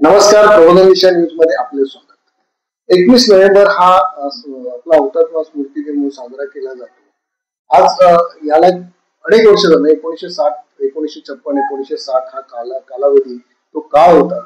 नमस्कार, प्रबोधन दिशा न्यूज मध्ये आपले स्वागत. 21 नोव्हेंबर हा आपला हुतात्मा स्मृती दिन म्हणून साजरा केला जातो. आज याला अनेक वर्ष झाले. 1960, 1956, 1960 हा कालावधी तो काळ होता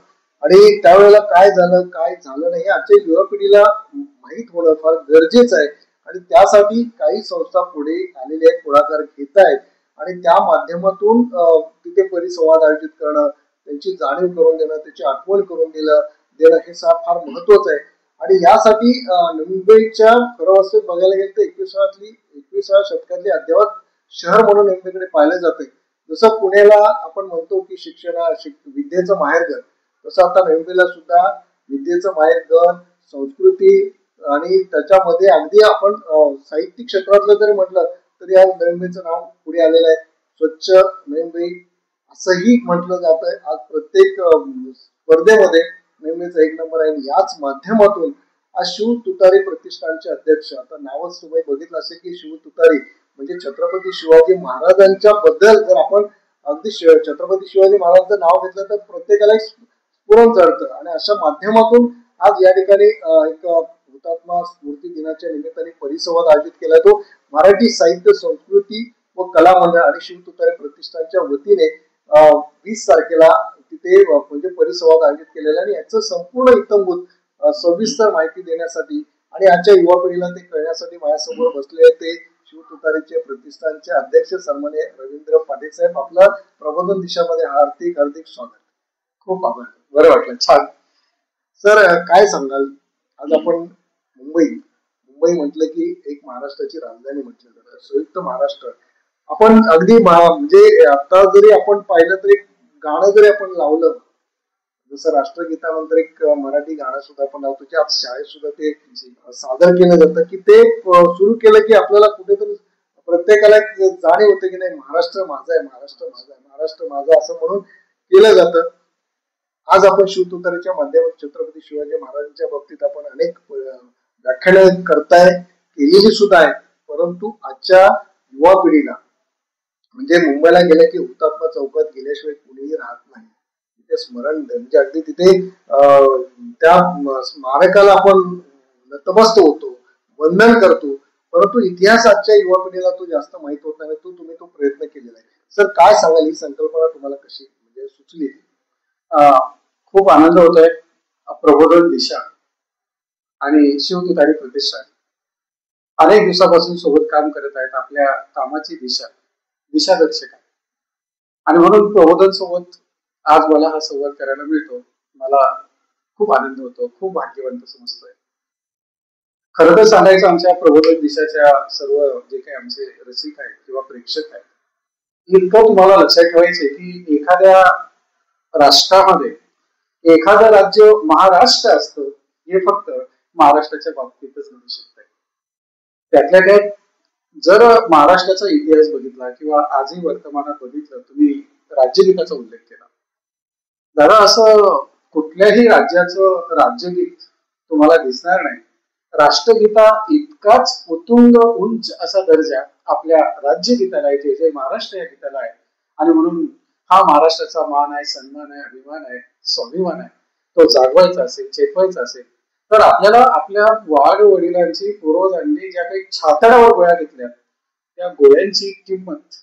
आणि त्यावेळेला काय झालं नाही आजच्या युवा पिढीला माहीत होणं फार गरजेचं आहे आणि त्यासाठी काही संस्था पुढे आलेले आहेत, पुढाकार घेत आहेत आणि त्या माध्यमातून तिथे परिसंवाद आयोजित करणं, त्यांची जाणीव करून देणं, त्याची आठवण करून देणं हे फार महत्वाचं आहे. आणि यासाठी मुंबईच्या खरं वास्तविक बघायला गेलं तर 21व्या शतकातली अद्यावत शहर म्हणून मुंबईकडे पाहिलं जाते. जसं पुण्याला आपण म्हणतो की विद्येचं माहेरघर, तसं आता मुंबईला सुद्धा विद्येचं माहेरघर, संस्कृती आणि त्याच्यामध्ये अगदी आपण साहित्यिक क्षेत्रातलं जरी म्हटलं तरी आज मुंबईचं नाव पुढे आलेलं आहे. स्वच्छ मुंबई असंही म्हटलं जात आहे. आज प्रत्येक स्पर्धेमध्ये मुंबईचा 1 नंबर आहे. याच माध्यमातून आज शिव तुतारी प्रतिष्ठानचे अध्यक्ष, आता नावच तुम्ही बघितलं असेल की शिव तुतारी म्हणजे छत्रपती शिवाजी महाराजांच्या बद्दल जर आपण अगदी छत्रपती शिवाजी महाराजांचं नाव घेतलं तर प्रत्येकाला स्फुरण चढतं आणि अशा माध्यमातून आज या ठिकाणी एक हुतात्मा स्मृती दिनाच्या निमित्ताने परिसंवाद आयोजित केला. तो मराठी साहित्य संस्कृती व कला मंडळ आणि शिव तुतारी प्रतिष्ठानच्या वतीने 20 तारखेला तिथे म्हणजे परिसंवाद आयोजित केलेला आणि याचं संपूर्ण इत्थंभूत सविस्तर माहिती देण्यासाठी आणि आजच्या युवा पिढीला ते कळण्यासाठी माझ्यासमोर बसले ते शिव तुतारीचे प्रतिष्ठानचे अध्यक्ष सन्माननीय रवींद्र पाटील साहेब. आपलं प्रबोधन दिशामध्ये हार्दिक स्वागत. खूप आभार. बरं वाटलं, छान. सर, काय सांगाल? आज आपण मुंबई म्हटलं की एक महाराष्ट्राची राजधानी म्हटलं जातं, संयुक्त महाराष्ट्र. आपण अगदी म्हणजे आता जरी आपण पाहिलं तरी गाणं जरी आपण लावलं, जसं राष्ट्रगीतानंतर एक मराठी गाणं सुद्धा आपण लावतो की आज शाळेत सुद्धा ते सादर केलं जातं की ते सुरू केलं की आपल्याला कुठेतरी प्रत्येकाला एक जाणीव होते की नाही, महाराष्ट्र माझा आहे, महाराष्ट्र माझा आहे, महाराष्ट्र माझा असं म्हणून केलं जातं. आज आपण शिव तुतारीच्या माध्यमातून छत्रपती शिवाजी महाराजांच्या बाबतीत आपण अनेक व्याख्यानं केलेली सुद्धा आहे. परंतु आजच्या युवा पिढीला म्हणजे मुंबईला गेलं की हुतात्मा चौकात गेल्याशिवाय कुणीही राहत नाही. तिथे स्मरण म्हणजे अगदी तिथे त्या स्मारकाला आपण नतमस्त होतो, वंदन करतो. परंतु इतिहास आजच्या युवा पिढीला तो जास्त माहित होत नाही. तुम्ही तो प्रयत्न केलेला आहे. सर, काय सांगाल? ही संकल्पना तुम्हाला कशी म्हणजे सुचली? खूप आनंद होतोय. प्रबोधन दिशा आणि शिव तुतारी प्रतिष्ठान अनेक दिवसापासून सोबत काम करत आहेत. आपल्या कामाची दिशादर्शक आहे आणि म्हणून प्रबोधन सोबत आज मला हा संवाद करायला मिळतो. मला खूप आनंद होतो, खूप भाग्यवंत समजतोय. खरं तर सांगायचं, आमच्या प्रबोधन दिशाच्या सर्व जे काही आमचे रसिक आहेत किंवा प्रेक्षक आहेत, इतकं तुम्हाला लक्षात ठेवायचंय की एखाद्या राष्ट्रामध्ये एखादं राज्य महाराष्ट्र असतं हे फक्त महाराष्ट्राच्या बाबतीतच घडू शकतंय. त्यातल्या त्यात जर महाराष्ट्राचा इतिहास बघितला किंवा आजही वर्तमानात बघितलं, तुम्ही राज्यगीताचा उल्लेख केला, जरा असं कुठल्याही राज्याचं राज्यगीत तुम्हाला दिसणार नाही. राष्ट्रगीता इतकाच उत्तुंग उंच असा दर्जा आपल्या राज्यगीताला आहे, जे महाराष्ट्र या गीताला आहे. आणि म्हणून हा महाराष्ट्राचा मान आहे, सन्मान आहे, अभिमान आहे, स्वाभिमान आहे. तो जागवायचा असेल, चेपवायचा असेल तर आपल्याला आपल्या वाढ वडिलांची पूर्वजांनी ज्या काही छातडावर गोळ्या घेतल्या त्या गोळ्यांची किंमत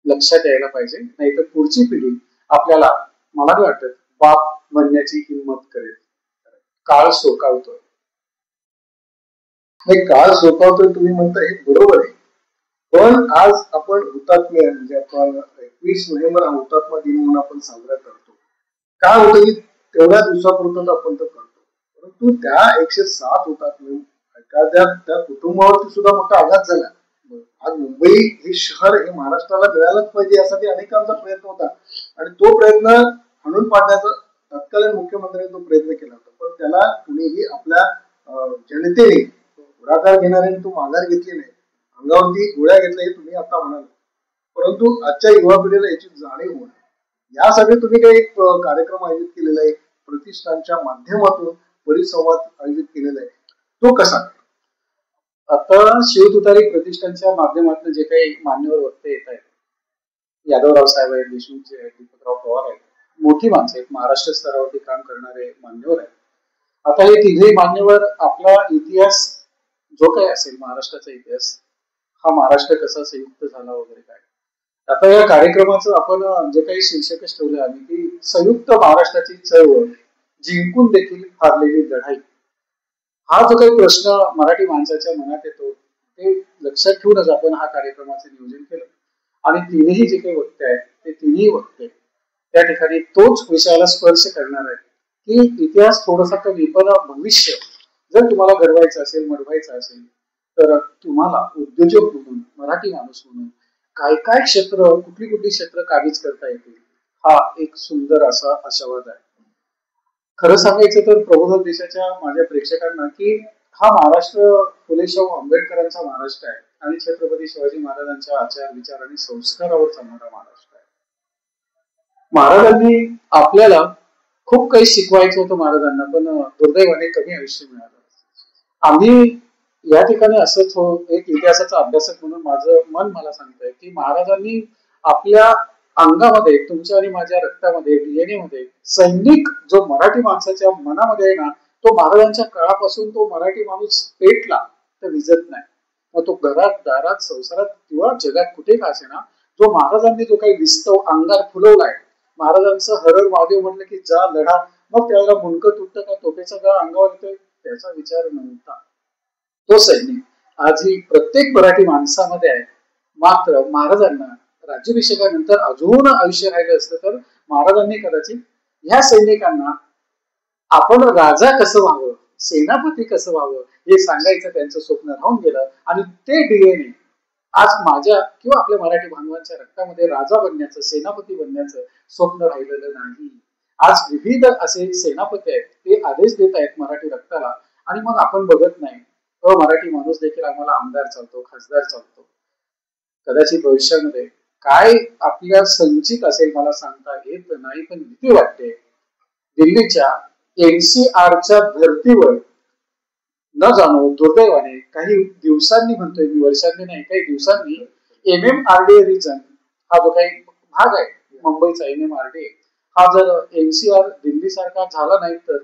लक्षात यायला पाहिजे. नाही तर पुढची पिढी आपल्याला, मला नाही वाटत, बाप म्हणण्याची हिंमत करेल. काळ सोकावतोय. काळ सोकावतोय तुम्ही म्हणता, हे बरोबर आहे. पण आज आपण हुतात्मे म्हणजे आपण 21 नोव्हेंबर हा हुतात्मा दिन म्हणून आपण साजरा करतो. काय होतं की तेवढ्या दिवसापुरतं आपण तो करतो, परंतु त्या 107 हुतात्मे एखाद्या त्या कुटुंबावरती सुद्धा मोठा आघात झाला. आज मुंबई हे शहर हे महाराष्ट्राला मिळालंच पाहिजे यासाठी अनेकांचा प्रयत्न होता आणि तो प्रयत्न हाणून पाडण्याचा तत्कालीन मुख्यमंत्र्यांनी तो प्रयत्न केला होता. पण त्याला कुणीही आपल्या जनतेने पुढाकार घेणाऱ्याने तो माघार घेतली नाही. अंगावरती गोळ्या घेतल्या हे तुम्ही आता म्हणाल. परंतु आजच्या युवा पिढीला याची जाणीव होणं, यासाठी तुम्ही काही एक कार्यक्रम आयोजित केलेला आहे, प्रतिष्ठानच्या माध्यमातून परिसंवाद आयोजित केलेला आहे, तो कसा? आता शिव तुतारी प्रतिष्ठानच्या माध्यमातून जे काही मान्यवर वक्ते येत आहेत, यादवराव साहेब आहेत, देशमुखचे आहेत, दीपकराव पवार आहेत, मोठी माणसं आहेत, महाराष्ट्र स्तरावरती काम करणारे मान्यवर आहेत. आता हे तिघे मान्यवर आपला इतिहास जो काही असेल, महाराष्ट्राचा इतिहास, हा महाराष्ट्र कसा संयुक्त झाला वगैरे काय, आता या कार्यक्रमाचं आपण जे काही शीर्षकच ठेवलं आम्ही की संयुक्त महाराष्ट्राची चळवळ, जिंकून देखील हारलेली लढाई. हा जो काही प्रश्न मराठी माणसाच्या मनात येतो ते लक्षात ठेवूनच आपण हा कार्यक्रमाचं नियोजन केलं. आणि तिन्ही जे काही वक्ते आहेत ते तिन्ही वक्ते त्या ठिकाणी तोच विषयाला स्पर्श करणार आहेत की इतिहास थोडासा कमी पण भविष्य जर तुम्हाला घडवायचं असेल, मडवायचं असेल, तर तुम्हाला उद्योजक म्हणून, मराठी माणूस म्हणून काय काय क्षेत्र, कुठली कुठली क्षेत्र काबीज करता येतील, हा एक सुंदर असा आशावाद आहे. खरं सांगायचं तर प्रबोधन देशाच्या माझ्या प्रेक्षकांना की हा महाराष्ट्र फुले शाहू आंबेडकरांचा महाराष्ट्र आहे आणि छत्रपती शिवाजी महाराजांच्या आचार, विचार आणि संस्कारावर चालणारा महाराष्ट्र आहे. महाराजांनी आपल्याला खूप काही शिकवायचं होतं महाराजांना, पण दुर्दैवाने कमी आयुष्य मिळालं. आम्ही या ठिकाणी असंच एक इतिहासाचा अभ्यासक म्हणून माझं मन मला सांगतंय की महाराजांनी आपल्या अंगामध्ये, तुमच्या आणि माझ्या रक्तामध्ये, डीएनए मध्ये सैनिक जो मराठी माणसाच्या मनामध्ये आहे ना, तो महाराजांच्या काळापासून तो मराठी माणूस पेटला तर विजत नाही. मग तो घरात, दारात, संसारात किंवा जगात कुठे का असे ना, जो महाराजांनी जो काही विस्तव अंगार फुलवलाय, महाराजांचं हरर महादेव म्हटलं की जा लढा, मग त्याला मुंडकं तुटतं का तोफेचा गळ अंगावर येतोय त्याचा विचार नव्हता. तो सैनिक आजही प्रत्येक मराठी माणसामध्ये आहे. मात्र महाराजांना राज्याभिषेकानंतर अजून आयुष्य राहिलं असतं तर महाराजांनी कदाचित ह्या सैनिकांना आपण राजा कसं व्हावं, सेनापती कसं व्हावं हे सांगायचं त्यांचं स्वप्न राहून गेलं. आणि ते डीएनए आज माझ्या किंवा आपल्या मराठी बांधवांच्या रक्तामध्ये राजा बनण्याचं, सेनापती बनण्याचं स्वप्न राहिलेलं नाही. आज विविध असे सेनापती आहेत, ते आदेश देत आहेत मराठी रक्ताला, आणि मग आपण बघत नाही. मराठी माणूस देखील आम्हाला आमदार चालतो, खासदार चालतो. कदाचित भविष्यामध्ये काय आपल्या संचित असेल मला सांगता येत नाही, पण भीती वाटते. दिल्लीच्या एनसीआरच्या धर्तीवर न जाणो दुर्दैवाने काही दिवसांनी, म्हणतोय मी वर्षांनी नाही, काही दिवसांनी MMRDA रिजन हा जो काही भाग आहे मुंबईचा MMRDA, हा जर NCR दिल्ली सारखा झाला नाही तर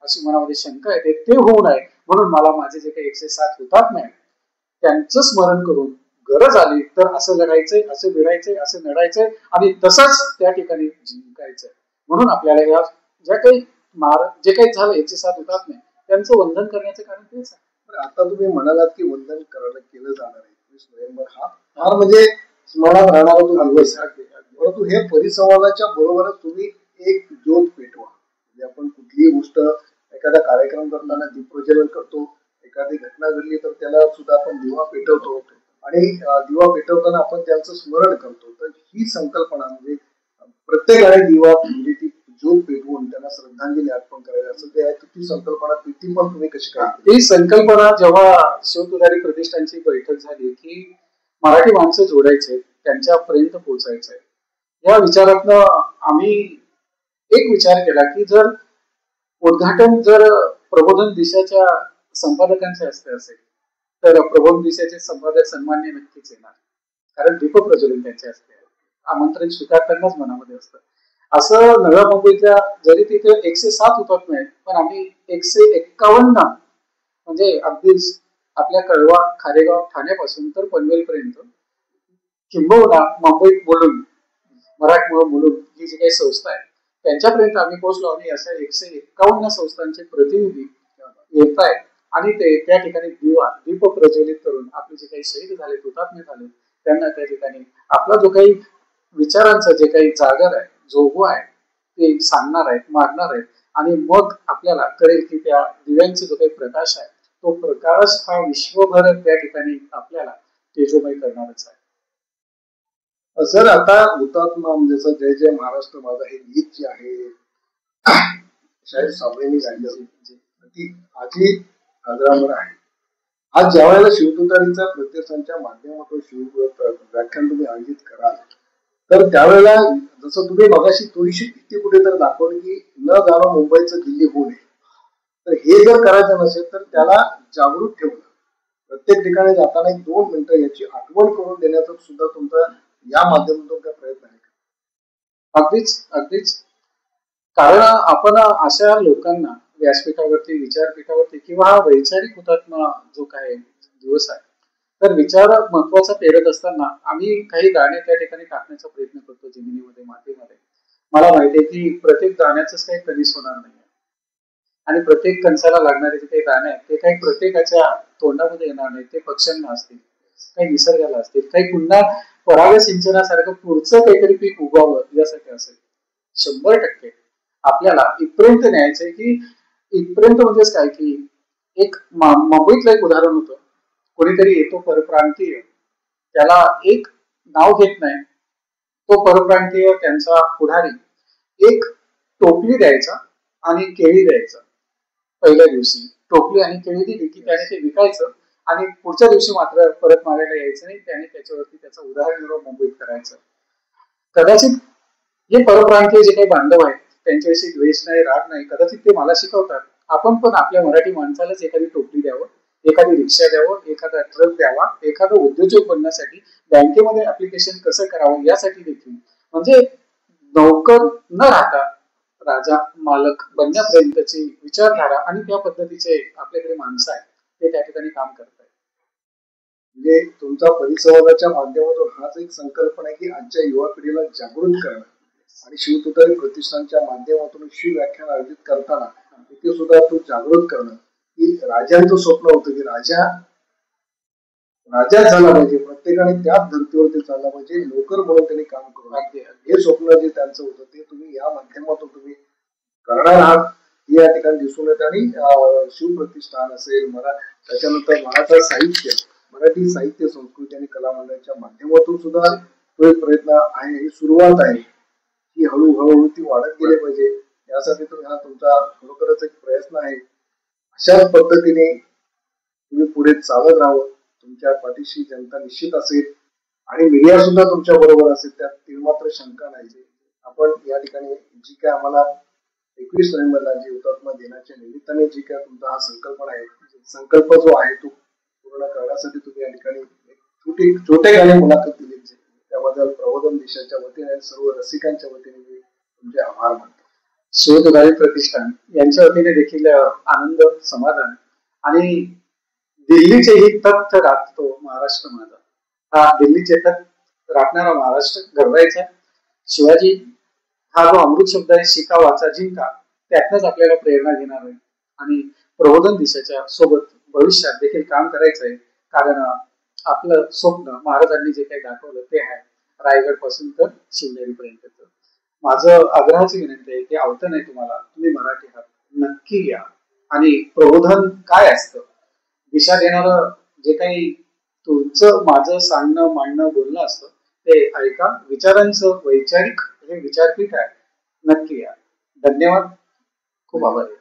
अशी मनामध्ये शंका येते. ते होऊ नये म्हणून मला माझे जे काही 107 हुतात्मे आहेत त्यांचं स्मरण करून गरज आली तर असं लढायचंय, असं भिडायचंय, असं लढायचंय आणि तसंच त्या ठिकाणी जिंकायचंय. म्हणून आपल्याला या ज्या काही जे काही झालं 107 हुतात्मे त्यांचं वंदन करण्याचं कारण तेच आहे. आता तुम्ही म्हणालात की वंदन करायला केलं जाणार आहे 21 नोव्हेंबर हा फार म्हणजे स्मरणात राहणारा तो दिवस आहे. परंतु हे परिसंवादाच्या बरोबरच तुम्ही एक ज्योत पेटवा. म्हणजे आपण कुठलीही गोष्ट, एखादा कार्यक्रम करताना दीप प्रज्वलन करतो, एखादी घटना घडली तर त्याला सुद्धा आपण दिवा पेटवतो आणि दिवा पेटवताना आपण त्यांचं स्मरण करतो. तर ही संकल्पना म्हणजे प्रत्येकाने दिवा म्हणजे ती ज्योत पेटवून त्यांना श्रद्धांजली अर्पण करायची असं ते आहे. ती संकल्पना ती पण तुम्ही कशी काय? ही संकल्पना जेव्हा शिवतुधारी प्रतिष्ठानची बैठक झाली की मराठी माणसं जोडायचे, त्यांच्यापर्यंत पोहोचायचंय, या विचारातनं आम्ही एक विचार केला की जर उद्घाटन जर प्रबोधन दिशाच्या संपादकांचे हस्ते असेल तर प्रबोधन दिशाचे संपादक सन्मान्य नक्कीच येणार, कारण दीप प्रज्वलन त्यांच्या हस्ते आमंत्रण स्वीकारतानाच मनामध्ये असतं. असं नव्या मुंबईतल्या जरी तिथे 107 हुतात्मे आहेत, पण आम्ही 151 म्हणजे अगदी आपल्या कळवा, खारेगाव, ठाण्यापासून तर पनवेलपर्यंत, किंबहुना मुंबईत बोलून, मराठमोळं बोलून ही जी काही संस्था आहे त्यांच्यापर्यंत आम्ही पोहोचलो. आणि अशा 151 संस्थांचे प्रतिनिधी येत आहेत आणि ते त्या ठिकाणी दीप प्रज्वलित करून आपले जे काही शहीद झाले, हुतात्मे झाले, त्यांना त्या ठिकाणी आपला जो काही विचारांचं जे काही जागर आहे, जोगवा आहे ते सांगणार आहेत, मागणार आहेत. आणि मग आपल्याला कळेल की त्या दिव्यांचा जो काही प्रकाश आहे तो प्रकाश हा विश्वभर त्या ठिकाणी आपल्याला तेजोमय करणारच आहे. सर, आता हुतात्मा म्हणजे जय जय महाराष्ट्र माझा हे गीत जे आहे शाहीर साबळेंनी गायलं, ती आजही आदरावर आहे. आज ज्या वेळेला शिवतुतारीचा प्रतिष्ठानच्या माध्यमातून व्याख्यान तुम्ही आयोजित कराल तर त्यावेळेला जसं तुम्ही मगाशी थोडीशी भीती कुठेतरी दाखवली की न जाणं मुंबईचं दिल्ली होऊ नये, तर हे जर करायचं नसेल तर त्याला जागृत ठेवणं, प्रत्येक ठिकाणी जाताना 1-2 मिनिटं याची आठवण करून देण्याचा सुद्धा तुमचा या माध्यमातून काय प्रयत्न आहे का? अगदीच कारण आपण अशा लोकांना व्यासपीठावरती, विचारपीठावरती किंवा हा वैचारिक हुतात्मा जो काय दिवस आहे, तर विचार महत्वाचा पेरत असताना आम्ही काही दाणे त्या ठिकाणी टाकण्याचा प्रयत्न करतो जमिनीमध्ये, मातीमध्ये. मला माहिती आहे की प्रत्येक दाण्याच काही कणीस होणार नाही आणि प्रत्येक कणसाला लागणारे जे काही दाणे आहेत ते काही प्रत्येकाच्या तोंडामध्ये येणार नाही. ते पक्ष्यांना असतील, काही निसर्गाला असतील, काही पुन्हा पराग सिंचनासारखं पुढचं काहीतरी पीक उगवावं यासाठी असेल. 100% आपल्याला इथपर्यंत न्यायचंय की इथपर्यंत म्हणजेच काय की एक मुंबईतलं एक उदाहरण होतं. कोणीतरी येतो परप्रांतीय, त्याला एक नाव घेत नाही, तो परप्रांतीय त्यांचा पुढारी एक टोपली द्यायचा आणि केळी द्यायचा. पहिल्या दिवशी टोपली आणि केळी दिली की त्याने ते विकायचं आणि पुढच्या दिवशी मात्र परत मागायला यायचं नाही. त्याने त्याच्यावरती त्याचा उदारनिर्वाह मुंबईत करायचं. कदाचित हे परप्रांतीय जे काही बांधव आहेत त्यांच्याविषयी द्वेष नाही, राग नाही, कदाचित ते मला शिकवतात. आपण पण आपल्या मराठी माणसालाच एखादी टोपली द्यावं, एखादी रिक्षा द्यावं, एखादा ट्रक द्यावा, एखादा उद्योजक बनण्यासाठी बँकेमध्ये ऍप्लिकेशन कसं करावं यासाठी देखील, म्हणजे नोकर न राहता राजा मालक बनण्यापर्यंतची विचारधारा आणि त्या पद्धतीचे आपल्याकडे माणसं आहेत ते त्या ठिकाणी काम करत आहेत. म्हणजे तुमचा परिसंवादाच्या माध्यमातून हाच एक संकल्पना आहे की आजच्या युवा पिढीला जागृत करणं आणि शिवतुतारी प्रतिष्ठानच्या माध्यमातून शिव व्याख्यान आयोजित करताना इथे सुद्धा तो जागृत करणं की राजांचं स्वप्न होतं की राजाच झाला पाहिजे, प्रत्येकाने त्याच धर्तीवरती चालला पाहिजे, नोकर म्हणून त्यांनी काम करू. हे स्वप्न जे त्यांचं होतं ते तुम्ही या माध्यमातून तुम्ही करणार आहात या ठिकाणी दिसून येत. आणि शिवप्रतिष्ठान असेल, त्याच्यानंतर मराठी साहित्य संस्कृती आणि कला मंडळाच्या माध्यमातून सुद्धा तो एक प्रयत्न आहे, ही सुरुवात आहे की हळूहळू ती वाढत गेली पाहिजे. यासाठी हा तुमचा खरोखरच एक प्रयत्न आहे. अशाच पद्धतीने तुम्ही पुढे चालत राहावं. तुमच्या पाठीशी जनता निश्चित असेल आणि मीडिया सुद्धा तुमच्या बरोबर असेल, त्यात तीळमात्र शंका नाही. आपण या ठिकाणी जी काय आम्हाला 21 नोव्हेंबरला जी हुतात्मा दिनाच्या निमित्ताने जी काय तुमचा हा संकल्प जो आहे तो पूर्ण करण्यासाठी तुम्ही या ठिकाणी छोटे गाणे मुलाखत दिली, त्याबद्दल प्रबोधन देशाच्या वतीने सर्व रसिकांच्या वतीने मी तुमचे आभार मानतो. शिवतुतारी प्रतिष्ठान यांच्या वतीने देखील आनंद, समाधान आणि दिल्लीचेही तख्त राखतो महाराष्ट्र माझा, हा दिल्लीचे तख्त राखणारा महाराष्ट्र घडवायचा. शिवाजी हा जो अमृत शब्द आहे, शिका वाचा जिंका, त्यातनच आपल्याला प्रेरणा घेणार आहे आणि प्रबोधन दिशाच्या सोबत भविष्यात देखील काम करायचं आहे. कारण आपलं स्वप्न महाराजांनी जे काही दाखवलं ते आहे रायगड पासून तर शिवनेरीपर्यंत. माझं आग्रहाची विनंती आहे की आवतं नाही तुम्हाला, तुम्ही मराठी आहात, नक्की या आणि प्रबोधन काय असतं, दिशा देणारं जे काही तुमचं माझं सांगणं, मांडणं, बोलणं असतं ते ऐका. विचारांचं वैचारिक हे विचारपीठ आहे, नक्की या. धन्यवाद, खूप आभारी.